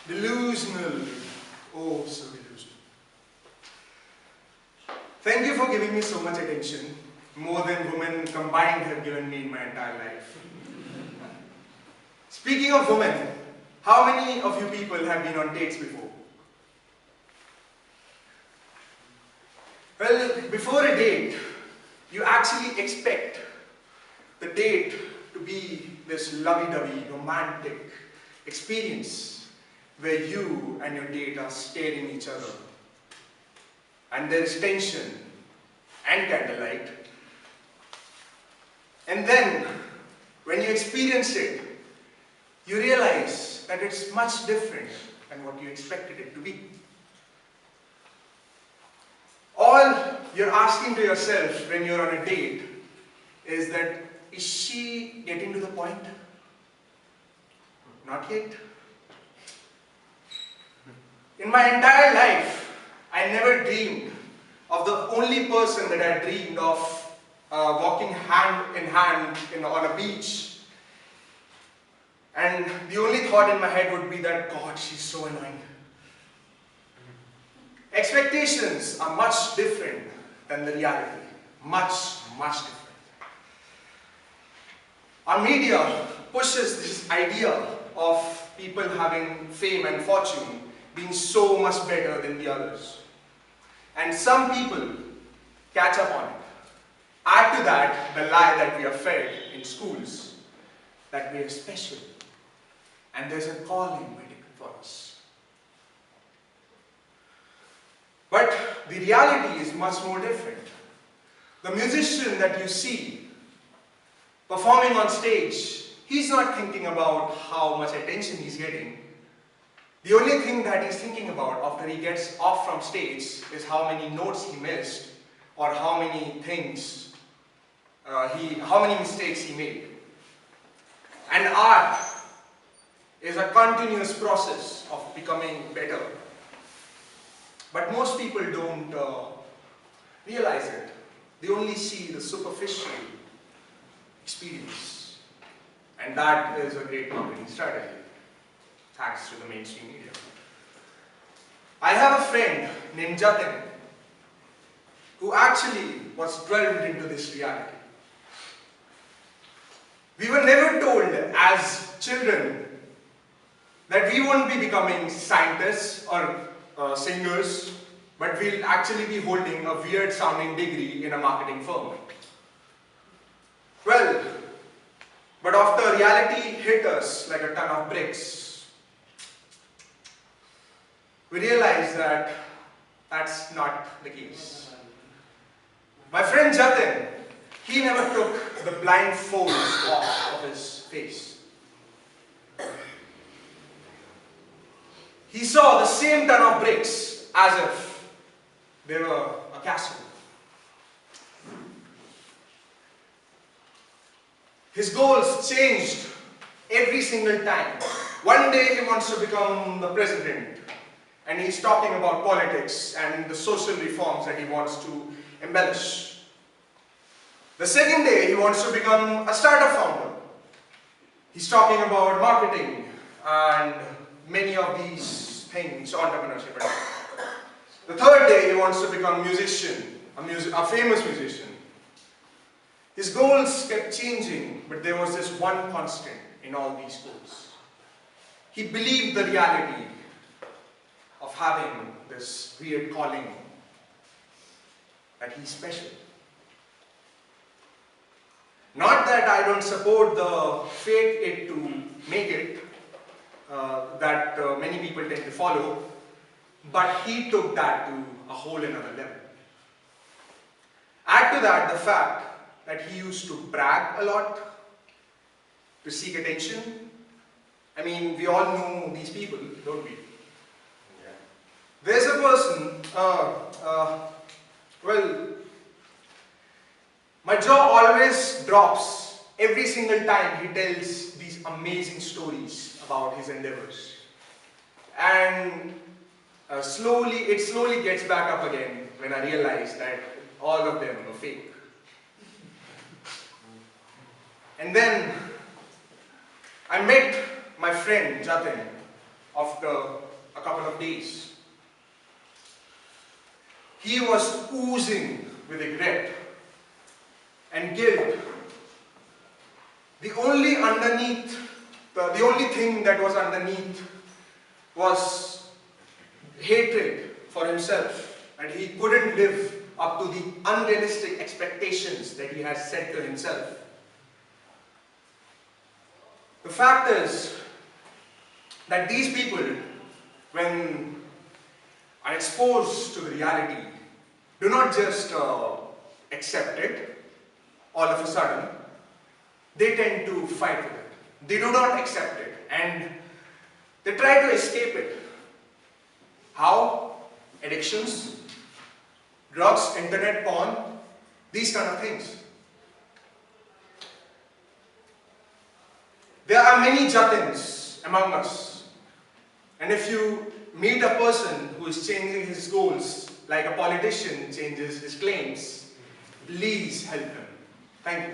Delusional. Oh, so delusional. Thank you for giving me so much attention, more than women combined have given me in my entire life. Speaking of women, how many of you people have been on dates before? Well, before a date, you actually expect the date to be this lovey-dovey, romantic experience where you and your date are staring each other. And there is tension and candlelight. And then, when you experience it, you realize that it's much different than what you expected it to be. All you're asking to yourself when you're on a date is that, is she getting to the point? Not yet. In my entire life, I never dreamed of the only person that I dreamed of walking hand in hand on a beach. And the only thought in my head would be that, God, she's so annoying. Expectations are much different than the reality. Much, much different. Our media pushes this idea of people having fame and fortune being so much better than the others. And some people catch up on it. Add to that the lie that we are fed in schools, that we are special and there's a calling waiting for us. But the reality is much more different. The musician that you see performing on stage, he's not thinking about how much attention he's getting. The only thing that he's thinking about after he gets off from stage is how many notes he missed or how many things, how many mistakes he made. And art is a continuous process of becoming better. But most people don't realize it. They only see the superficial experience. And that is a great marketing strategy, thanks to the mainstream media. I have a friend named Jatin who actually was delved into this reality. We were never told as children that we won't be becoming scientists or singers, but we'll actually be holding a weird sounding degree in a marketing firm. Well, but after reality hit us like a ton of bricks, we realized that that's not the case. My friend Jatin, he never took the blindfold off of his face. He saw the same ton of bricks as if they were a castle. His goals changed every single time. One day he wants to become the president and he's talking about politics and the social reforms that he wants to embellish. The second day he wants to become a startup founder. He's talking about marketing and many of these things, entrepreneurship. The third day he wants to become a musician, a famous musician. His goals kept changing, but there was this one constant in all these goals. He believed the reality of having this weird calling, that he's special. Not that I don't support the fake it to make it that many people tend to follow, but he took that to a whole another level. Add to that the fact that he used to brag a lot to seek attention. I mean, we all know these people, don't we? Yeah. There's a person, well, my jaw always drops every single time he tells these amazing stories about his endeavors. And it slowly gets back up again when I realize that all of them were fake. And then I met my friend Jatin after a couple of days. He was oozing with regret and guilt. The only thing that was underneath was hatred for himself, and he couldn't live up to the unrealistic expectations that he had set to himself. The fact is that these people, when are exposed to the reality, do not just accept it all of a sudden. They tend to fight with it. They do not accept it and they try to escape it. How? Addictions, drugs, internet porn, these kind of things. There are many Jatins among us, and if you meet a person who is changing his goals like a politician changes his claims, please help him. Thank you.